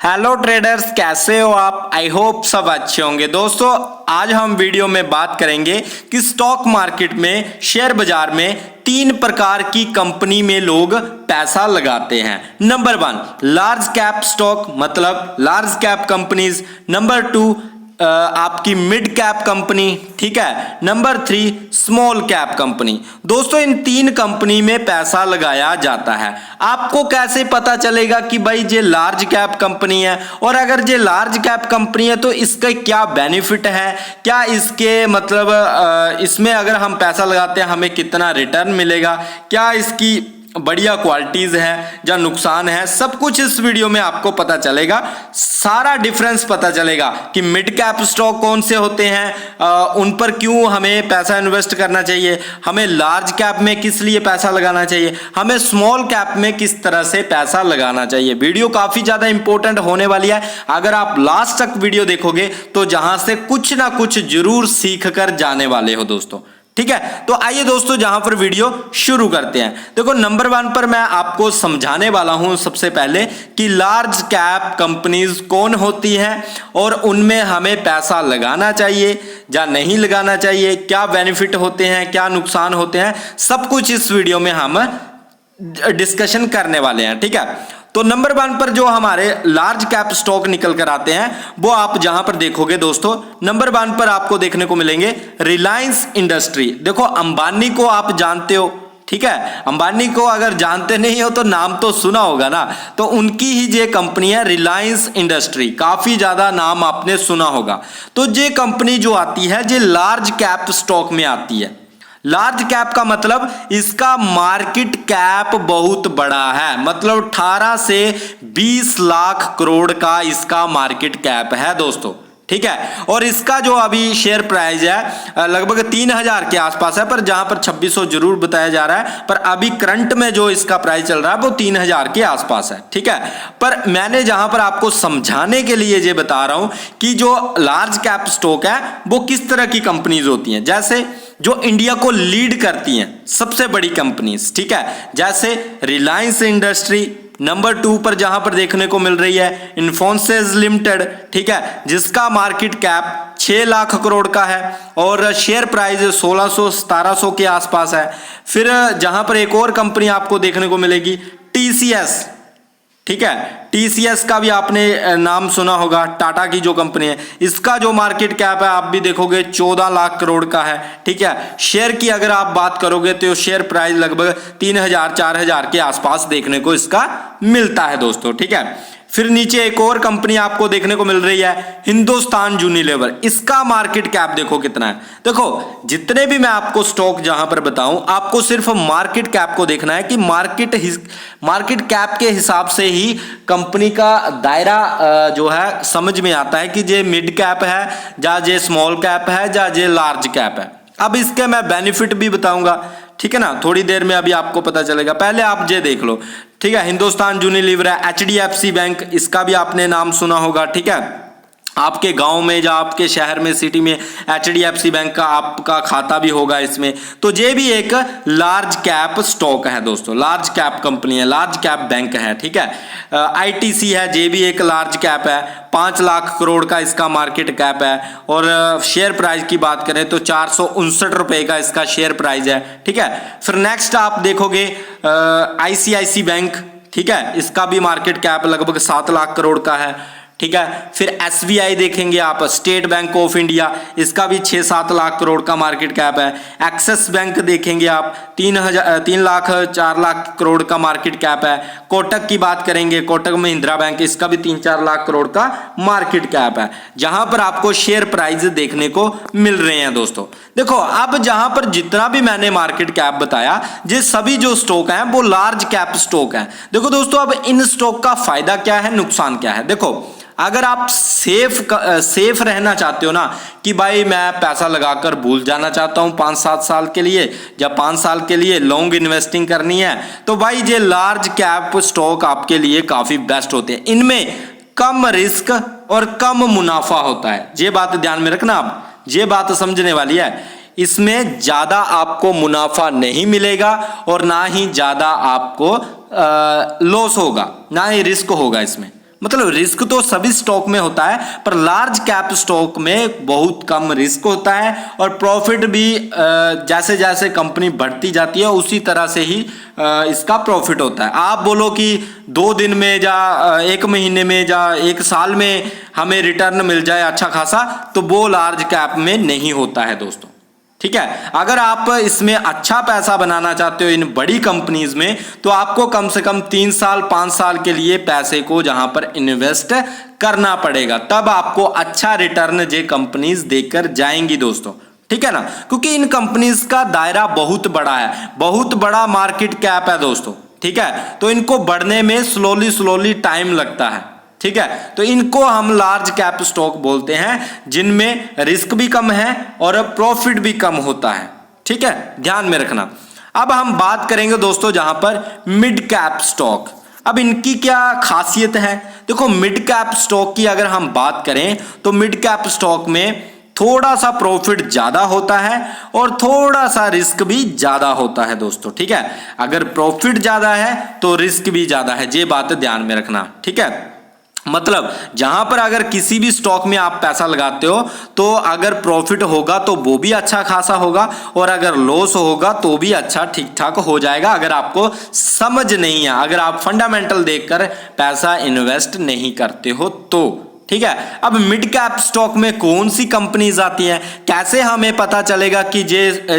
Hello traders, कैसे हो आप? आई होप सब अच्छे होंगे। दोस्तों, आज हम वीडियो में बात करेंगे कि स्टॉक मार्केट में, शेयर बाजार में तीन प्रकार की कंपनी में लोग पैसा लगाते हैं। नंबर 1 लार्ज कैप स्टॉक, मतलब लार्ज कैप कंपनीज। नंबर 2 आपकी मिड कैप कंपनी, ठीक है। Number 3 small cap company. दोस्तों, इन तीन कंपनी में पैसा लगाया जाता है। आपको कैसे पता चलेगा कि भाई ये लार्ज कैप कंपनी है, और अगर ये लार्ज कैप कंपनी है तो इसका क्या बेनिफिट है, क्या इसके मतलब इसमें अगर हम पैसा लगाते हैं हमें कितना रिटर्न मिलेगा, क्या इसकी बढ़िया क्वालिटीज है या नुकसान है, सब कुछ इस वीडियो में आपको पता चलेगा। सारा डिफरेंस पता चलेगा कि मिड कैप स्टॉक कौन से होते हैं, उन पर क्यों हमें पैसा इन्वेस्ट करना चाहिए, हमें लार्ज कैप में किस लिए पैसा लगाना चाहिए, हमें स्मॉल कैप में किस तरह से पैसा लगाना चाहिए। वीडियो काफी ज्यादा इंपॉर्टेंट होने वाली है। अगर आप लास्ट तक वीडियो देखोगे तो जहां से कुछ ना कुछ जरूर सीख कर जाने वाले हो दोस्तों, ठीक है। तो आइए दोस्तों, जहां पर वीडियो शुरू करते हैं। देखो, नंबर 1 पर मैं आपको समझाने वाला हूं सबसे पहले कि लार्ज कैप कंपनीज कौन होती हैं और उनमें हमें पैसा लगाना चाहिए या नहीं लगाना चाहिए, क्या बेनिफिट होते हैं, क्या नुकसान होते हैं, सब कुछ इस वीडियो में हम डिस्कशन करने वाले हैं, ठीक है। तो नंबर 1 पर जो हमारे लार्ज कैप स्टॉक निकल कर आते हैं वो आप जहां पर देखोगे दोस्तों, नंबर 1 पर आपको देखने को मिलेंगे रिलायंस इंडस्ट्री। देखो, अंबानी को आप जानते हो, ठीक है। अंबानी को अगर जानते नहीं हो तो नाम तो सुना होगा ना। तो उनकी ही ये कंपनी है रिलायंस इंडस्ट्री, काफी ज्यादा नाम आपने सुना होगा। तो ये कंपनी जो आती है ये लार्ज कैप स्टॉक में आती है। लार्ज कैप का मतलब इसका मार्केट कैप बहुत बड़ा है, मतलब 18 से 20 लाख करोड़ का इसका मार्केट कैप है दोस्तों, ठीक है। और इसका जो अभी शेयर प्राइस है लगभग 3000 के आसपास है, पर जहां पर 2600 जरूर बताया जा रहा है, पर अभी करंट में जो इसका प्राइस चल रहा है वो 3000 के आसपास है, ठीक है। पर मैंने जहां पर आपको समझाने के लिए ये बता रहा हूं कि जो लार्ज कैप स्टॉक है वो किस तरह की कंपनीज होती हैं, जैसे जो इंडिया को लीड करती हैं सबसे बड़ी कंपनीज, ठीक है, जैसे रिलायंस इंडस्ट्री। नंबर 2 पर जहां पर देखने को मिल रही है इन्फोसिस लिमिटेड, ठीक है, जिसका मार्केट कैप 6 लाख करोड़ का है और शेयर प्राइस 1600-1700 के आसपास है। फिर जहां पर एक और कंपनी आपको देखने को मिलेगी टीसीएस, ठीक है। टीसीएस का भी आपने नाम सुना होगा, टाटा की जो कंपनी है, इसका जो मार्केट कैप है आप भी देखोगे 14 लाख करोड़ का है, ठीक है। शेयर की अगर आप बात करोगे तो शेयर प्राइस लगभग 3000-4000 के आसपास देखने को इसका मिलता है दोस्तों, ठीक है। फिर नीचे एक और कंपनी आपको देखने को मिल रही है हिंदुस्तान यूनिलीवर, इसका मार्केट कैप देखो कितना है। देखो, जितने भी मैं आपको स्टॉक जहां पर बताऊं, आपको सिर्फ मार्केट कैप को देखना है कि मार्केट कैप के हिसाब से ही कंपनी का दायरा जो है समझ में आता है कि ये मिड कैप है या ये स्मॉल कैप है या ये लार्ज कैप है। अब इसके मैं बेनिफिट भी बताऊंगा, ठीक है ना, थोड़ी देर में अभी आपको पता चलेगा। पहले आप ये देख लो, ठीक है। हिंदुस्तान यूनिलीवर है, एचडीएफसी बैंक, इसका भी आपने नाम सुना होगा, ठीक है। आपके गांव में या आपके शहर में, सिटी में एचडीएफसी बैंक का आपका खाता भी होगा इसमें। तो ये भी एक लार्ज कैप स्टॉक है दोस्तों, लार्ज कैप कंपनी है, लार्ज कैप बैंक है, ठीक है। आईटीसी है, ये भी एक लार्ज कैप है, 5 लाख करोड़ का इसका मार्केट कैप है और शेयर प्राइस की बात करें तो 459 रुपए का इसका शेयर प्राइस है, ठीक है। फिर नेक्स्ट आप देखोगे आईसीआईसी बैंक, ठीक है, इसका भी मार्केट कैप लगभग 7 लाख करोड़ का है, ठीक है। फिर एसबीआई देखेंगे आप, स्टेट बैंक ऑफ इंडिया, इसका भी 6-7 लाख करोड़ का मार्केट कैप है। एक्सिस बैंक देखेंगे आप, 3 लाख 4 लाख करोड़ का मार्केट कैप है। कोटक की बात करेंगे, कोटक महिंद्रा बैंक, इसका भी 3-4 लाख करोड़ का मार्केट कैप है, जहां पर आपको शेयर प्राइस देखने को मिल रहे हैं दोस्तों। देखो, अब जहां पर जितना भी मैंने मार्केट कैप बताया, ये सभी जो स्टॉक हैं वो लार्ज कैप स्टॉक हैं। देखो दोस्तों, अब इन स्टॉक का फायदा क्या है, नुकसान क्या है। देखो, अगर आप सेफ रहना चाहते हो ना कि भाई मैं पैसा लगाकर भूल जाना चाहता हूं 5-7 साल के लिए या 5 साल के लिए लॉन्ग इन्वेस्टिंग करनी है, तो भाई ये लार्ज कैप स्टॉक आपके लिए काफी बेस्ट होते हैं। इनमें कम रिस्क और कम मुनाफा होता है, ये बात ध्यान में रखना आप, ये बात समझने वाली है। इसमें ज्यादा आपको मुनाफा नहीं मिलेगा और ना ही ज्यादा आपको लॉस होगा, ना ही रिस्क होगा इसमें। मतलब रिस्क तो सभी स्टॉक में होता है, पर लार्ज कैप स्टॉक में बहुत कम रिस्क होता है और प्रॉफिट भी जैसे जैसे कंपनी बढ़ती जाती है उसी तरह से ही इसका प्रॉफिट होता है। आप बोलो कि 2 दिन में या 1 महीने में या 1 साल में हमें रिटर्न मिल जाए अच्छा खासा, तो वो लार्ज कैप में नहीं होता है दोस्तों, ठीक है। अगर आप इसमें अच्छा पैसा बनाना चाहते हो इन बड़ी कंपनीज में, तो आपको कम से कम 3 साल 5 साल के लिए पैसे को जहां पर इन्वेस्ट करना पड़ेगा, तब आपको अच्छा रिटर्न ये कंपनीज देकर जाएंगी दोस्तों, ठीक है ना। क्योंकि इन कंपनीज का दायरा बहुत बड़ा है, बहुत बड़ा मार्केट कैप है दोस्तों, ठीक है। तो इनको बढ़ने में स्लोली टाइम लगता है, ठीक है। तो इनको हम लार्ज कैप स्टॉक बोलते हैं, जिनमें रिस्क भी कम है और प्रॉफिट भी कम होता है, ठीक है, ध्यान में रखना। अब हम बात करेंगे दोस्तों जहां पर मिड कैप स्टॉक। अब इनकी क्या खासियत है? देखो, मिड कैप स्टॉक की अगर हम बात करें तो मिड कैप स्टॉक में थोड़ा सा प्रॉफिट ज्यादा होता है और थोड़ा सा रिस्क भी ज्यादा होता है दोस्तों, ठीक है। अगर प्रॉफिट ज्यादा है तो रिस्क भी ज्यादा है, ये बात ध्यान में रखना, ठीक है। मतलब जहां पर अगर किसी भी स्टॉक में आप पैसा लगाते हो तो अगर प्रॉफिट होगा तो वो भी अच्छा खासा होगा और अगर लॉस होगा तो भी अच्छा ठीक ठाक हो जाएगा, अगर आपको समझ नहीं है, अगर आप फंडामेंटल देखकर पैसा इन्वेस्ट नहीं करते हो तो, ठीक है। अब मिड कैप स्टॉक में कौन सी कंपनीज आती हैं, कैसे हमें पता चलेगा कि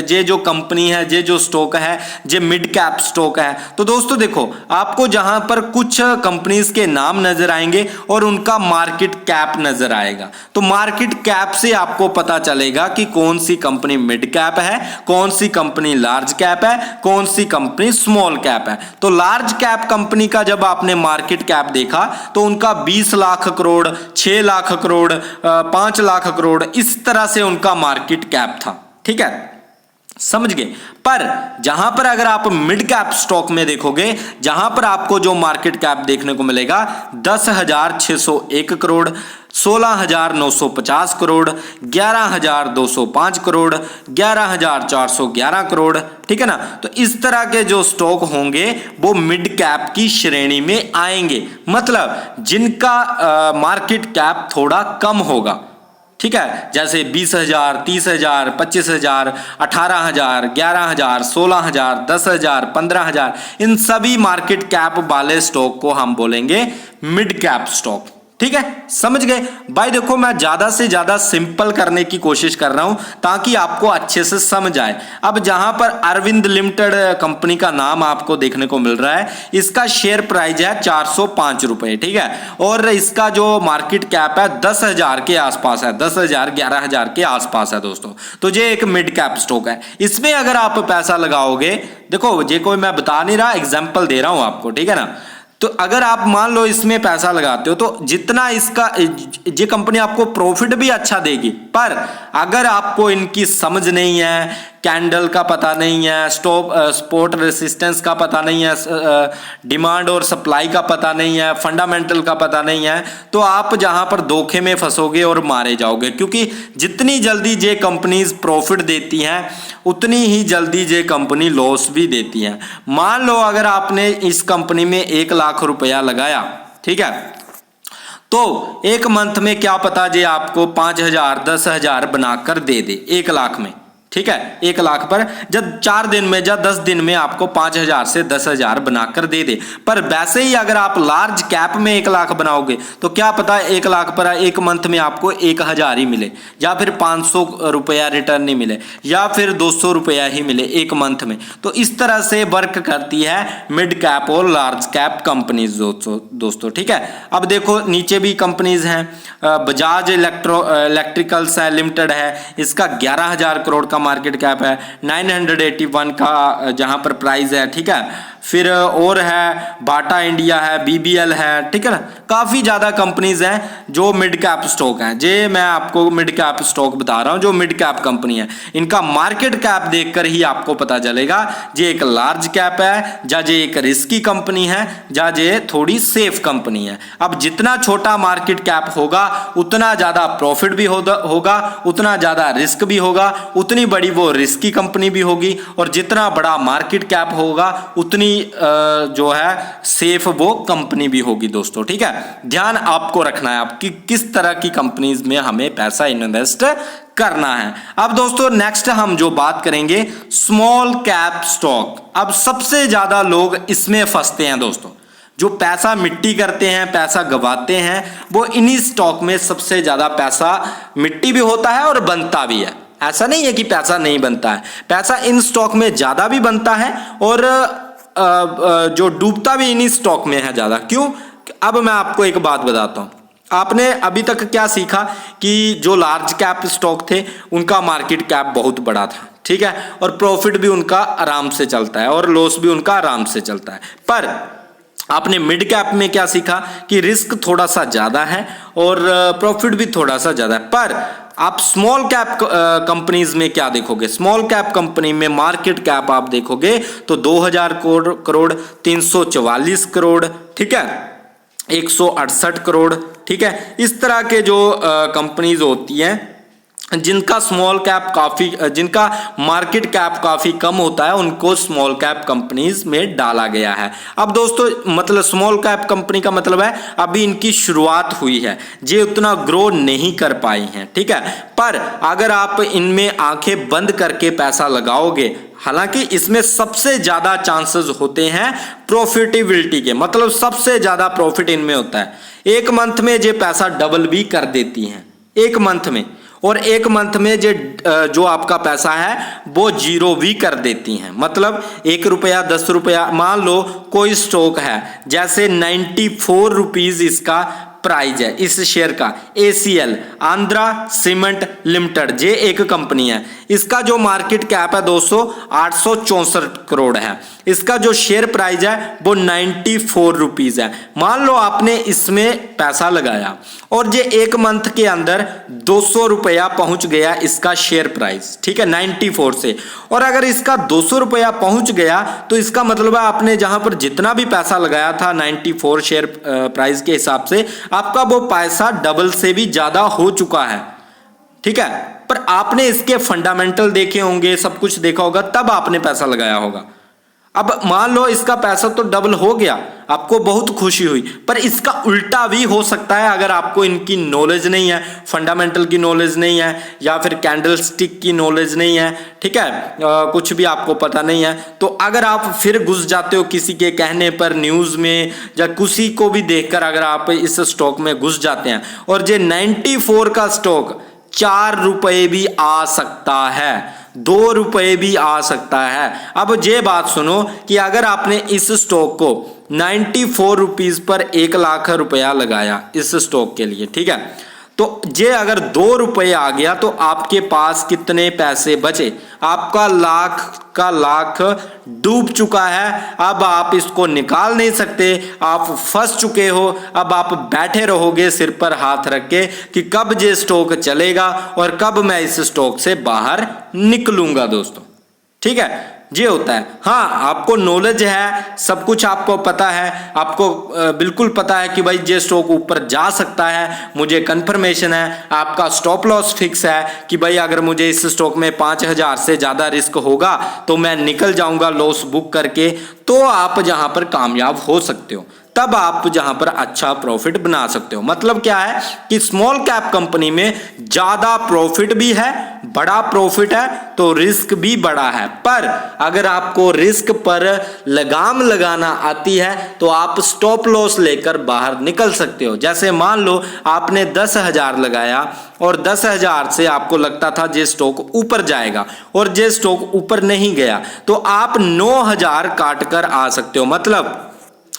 ये जो कंपनी है, ये जो स्टॉक है, ये मिड कैप स्टॉक है? तो दोस्तों देखो, आपको जहां पर कुछ कंपनीज के नाम नजर आएंगे और उनका मार्केट कैप नजर आएगा, तो मार्केट कैप से आपको पता चलेगा कि कौन सी कंपनी मिड कैप है, कौन सी कंपनी लार्ज कैप है, कौन सी कंपनी स्मॉल कैप है। तो लार्ज कैप कंपनी का जब आपने मार्केट कैप देखा तो उनका 20 लाख करोड़, 6 लाख करोड़, 5 लाख करोड़, इस तरह से उनका मार्केट कैप था, ठीक है, समझ गए। पर जहां पर अगर आप मिड कैप स्टॉक में देखोगे, जहां पर आपको जो मार्केट कैप देखने को मिलेगा 10,601 करोड़, 16,950 करोड़, 11,205 करोड़, 11,411 करोड़, ठीक है ना। तो इस तरह के जो स्टॉक होंगे वो मिड कैप की श्रेणी में आएंगे, मतलब जिनका मार्केट कैप थोड़ा कम होगा, ठीक है। जैसे 20,000, 30,000, 25,000, 18,000, 11,000, 16,000, 10,000, 15,000, इन सभी मार्केट कैप वाले स्टॉक को हम बोलेंगे मिड कैप स्टॉक, ठीक है, समझ गए भाई। देखो, मैं ज्यादा से ज्यादा सिंपल करने की कोशिश कर रहा हूं ताकि आपको अच्छे से समझ आए। अब जहां पर अरविंद लिमिटेड कंपनी का नाम आपको देखने को मिल रहा है, इसका शेयर प्राइस है 405 रुपए, ठीक है, और इसका जो मार्केट कैप है 10,000 के आसपास है, 10,000, 11,000 के आसपास है दोस्तों। तो ये एक मिड कैप स्टॉक है। इसमें अगर आप पैसा लगाओगे, देखो ये कोई मैं बता नहीं रहा, एग्जाम्पल दे रहा हूं आपको, ठीक है ना। तो अगर आप मान लो इसमें पैसा लगाते हो तो जितना इसका ये कंपनी आपको प्रॉफिट भी अच्छा देगी, पर अगर आपको इनकी समझ नहीं है, कैंडल का पता नहीं है, स्पोर्ट रेसिस्टेंस का पता नहीं है, डिमांड और सप्लाई का पता नहीं है, फंडामेंटल का पता नहीं है, तो आप जहां पर धोखे में फंसोगे और मारे जाओगे। क्योंकि जितनी जल्दी ये कंपनीज प्रॉफिट देती हैं उतनी ही जल्दी ये कंपनी लॉस भी देती हैं। मान लो अगर आपने इस कंपनी में 1 लाख रुपया लगाया, ठीक है, तो एक मंथ में क्या पता जे आपको 5,000, 10,000 बनाकर दे दे 1 लाख में, ठीक है, 1 लाख पर जब 4 दिन में या 10 दिन में आपको 5,000 से 10,000 बनाकर दे दे। पर वैसे ही अगर आप लार्ज कैप में 1 लाख बनाओगे तो क्या पता 1 लाख पर 1 मंथ में आपको 1,000 ही मिले, या फिर 500 रुपया रिटर्न नहीं मिले, या फिर 200 रुपया ही मिले 1 मंथ में। तो इस तरह से वर्क करती है मिड कैप और लार्ज कैप कंपनीज दोस्तों, ठीक है। अब देखो नीचे भी कंपनीज हैं, बजाज इलेक्ट्रिकल्स लिमिटेड है, इसका 11,000 करोड़ का मार्केट कैप है, 981 का जहां पर प्राइस है, ठीक है। फिर और है बाटा इंडिया है, बीबीएल है, ठीक है ना। काफी ज्यादा कंपनीज हैं जो मिड कैप स्टॉक हैं। जे मैं आपको मिड कैप स्टॉक बता रहा हूं जो मिड कैप कंपनी है, इनका मार्केट कैप देखकर ही आपको पता चलेगा जे एक लार्ज कैप है, या जे एक रिस्की कंपनी है, या जे थोड़ी सेफ कंपनी है। अब जितना छोटा मार्केट कैप होगा उतना ज्यादा प्रॉफिट भी होगा, उतना ज्यादा रिस्क भी होगा, उतनी बड़ी वो रिस्की कंपनी भी होगी, और जितना बड़ा मार्केट कैप होगा उतनी जो है सेफ वो कंपनी भी होगी दोस्तों। ठीक है, ध्यान आपको रखना है आपकी किस तरह की कंपनीज में हमें पैसा इन्वेस्ट करना है। अब दोस्तों नेक्स्ट हम जो बात करेंगे स्मॉल कैप स्टॉक। अब सबसे ज्यादा लोग इसमें फंसते हैं दोस्तों, जो पैसा मिट्टी करते हैं, पैसा गवाते हैं, वो इन्हीं स्टॉक में सबसे ज्यादा पैसा मिट्टी भी होता है और बनता भी है। ऐसा नहीं है कि पैसा नहीं बनता है, पैसा इन स्टॉक में ज्यादा भी बनता है और जो डूबता भी इन्हीं स्टॉक में है ज्यादा। क्यों? अब मैं आपको एक बात बताता हूं। आपने अभी तक क्या सीखा कि जो लार्ज कैप स्टॉक थे उनका मार्केट कैप बहुत बड़ा था, ठीक है, और प्रॉफिट भी उनका आराम से चलता है और लॉस भी उनका आराम से चलता है। पर आपने मिड कैप में क्या सीखा कि रिस्क थोड़ा सा ज्यादा है और प्रॉफिट भी थोड़ा सा ज्यादा है। पर आप स्मॉल कैप कंपनीज में क्या देखोगे, स्मॉल कैप कंपनी में मार्केट कैप आप देखोगे तो 2000 करोड़, 344 करोड़, ठीक है, 168 करोड़, ठीक है, इस तरह के जो कंपनीज होती हैं जिनका स्मॉल कैप काफी, जिनका मार्केट कैप काफी कम होता है, उनको स्मॉल कैप कंपनीज में डाला गया है। अब दोस्तों मतलब स्मॉल कैप कंपनी का मतलब है अभी इनकी शुरुआत हुई है, ये उतना ग्रो नहीं कर पाई हैं, ठीक है। पर अगर आप इनमें आंखें बंद करके पैसा लगाओगे, हालांकि इसमें सबसे ज्यादा चांसेस होते हैं प्रॉफिटेबिलिटी के, मतलब सबसे ज्यादा प्रॉफिट इनमें होता है। एक मंथ में ये पैसा डबल भी कर देती हैं, एक मंथ में, और एक मंथ में जो आपका पैसा है वो जीरो भी कर देती हैं। मतलब 1 रुपया, 10 रुपया, मान लो कोई स्टॉक है जैसे 94 रुपीज इसका प्राइस है इस शेयर का, ACL आंध्रा सीमेंट लिमिटेड, ये एक कंपनी है, इसका जो मार्केट कैप है दोस्तों 864 करोड़ है, इसका जो शेयर प्राइस है वो 94 रुपीज है। मान लो आपने इसमें पैसा लगाया और ये एक मंथ के अंदर 200 रुपया पहुंच गया इसका शेयर प्राइस, ठीक है, 94 से, और अगर इसका 200 रुपया पहुंच गया तो इसका मतलब है आपने जहां पर जितना भी पैसा लगाया था 94 शेयर प्राइस के हिसाब से, आपका वो पैसा डबल से भी ज्यादा हो चुका है, ठीक है। पर आपने इसके फंडामेंटल देखे होंगे, सब कुछ देखा होगा, तब आपने पैसा लगाया होगा। अब मान लो इसका पैसा तो डबल हो गया, आपको बहुत खुशी हुई, पर इसका उल्टा भी हो सकता है अगर आपको इनकी नॉलेज नहीं है, फंडामेंटल की नॉलेज नहीं है, या फिर कैंडल स्टिक की नॉलेज नहीं है, ठीक है, कुछ भी आपको पता नहीं है, तो अगर आप फिर घुस जाते हो किसी के कहने पर न्यूज में या किसी को भी देखकर अगर आप इस स्टॉक में घुस जाते हैं, और ये 94 का स्टॉक 4 रुपए भी आ सकता है, 2 रुपए भी आ सकता है। अब ये बात सुनो कि अगर आपने इस स्टॉक को 94 रुपीज पर 1 लाख रुपया लगाया इस स्टॉक के लिए, ठीक है, तो ये अगर 2 रुपये आ गया तो आपके पास कितने पैसे बचे? आपका लाख का लाख डूब चुका है। अब आप इसको निकाल नहीं सकते, आप फंस चुके हो। अब आप बैठे रहोगे सिर पर हाथ रख के कि कब ये स्टॉक चलेगा और कब मैं इस स्टॉक से बाहर निकलूंगा दोस्तों, ठीक है, ये होता है। हाँ, आपको नॉलेज है, सब कुछ आपको पता है, आपको बिल्कुल पता है कि भाई ये स्टॉक ऊपर जा सकता है, मुझे कंफर्मेशन है, आपका स्टॉप लॉस फिक्स है कि भाई अगर मुझे इस स्टॉक में 5000 से ज्यादा रिस्क होगा तो मैं निकल जाऊंगा लॉस बुक करके, तो आप जहां पर कामयाब हो सकते हो, तब आप जहां पर अच्छा प्रॉफिट बना सकते हो। मतलब क्या है कि स्मॉल कैप कंपनी में ज्यादा प्रॉफिट भी है, बड़ा प्रॉफिट है, तो रिस्क भी बड़ा है। पर अगर आपको रिस्क पर लगाम लगाना आती है तो आप स्टॉप लॉस लेकर बाहर निकल सकते हो। जैसे मान लो आपने 10,000 लगाया और 10,000 से आपको लगता था ये स्टॉक ऊपर जाएगा और ये स्टॉक ऊपर नहीं गया, तो आप 9,000 काट कर आ सकते हो। मतलब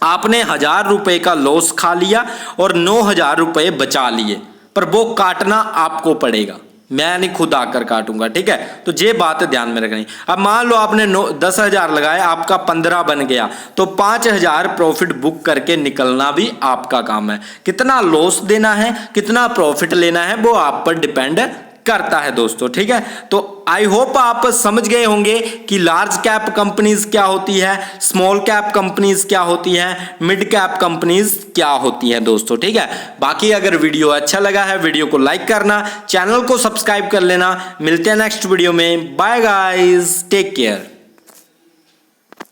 आपने 1000 रुपए का लॉस खा लिया और 9,000 रुपए बचा लिए, पर वो काटना आपको पड़ेगा, मैं नहीं खुद आकर काटूंगा, ठीक है। तो ये बात ध्यान में रखनी। अब मान लो आपने 10,000 लगाया, आपका 15 बन गया, तो 5,000 प्रॉफिट बुक करके निकलना भी आपका काम है। कितना लॉस देना है, कितना प्रॉफिट लेना है, वो आप पर डिपेंड करता है दोस्तों, ठीक है। तो आई होप आप समझ गए होंगे कि लार्ज कैप कंपनीज क्या होती है, स्मॉल कैप कंपनीज क्या होती है, मिड कैप कंपनीज क्या होती है दोस्तों, ठीक है। बाकी अगर वीडियो अच्छा लगा है, वीडियो को लाइक करना, चैनल को सब्सक्राइब कर लेना। मिलते हैं नेक्स्ट वीडियो में। Bye guys, take care.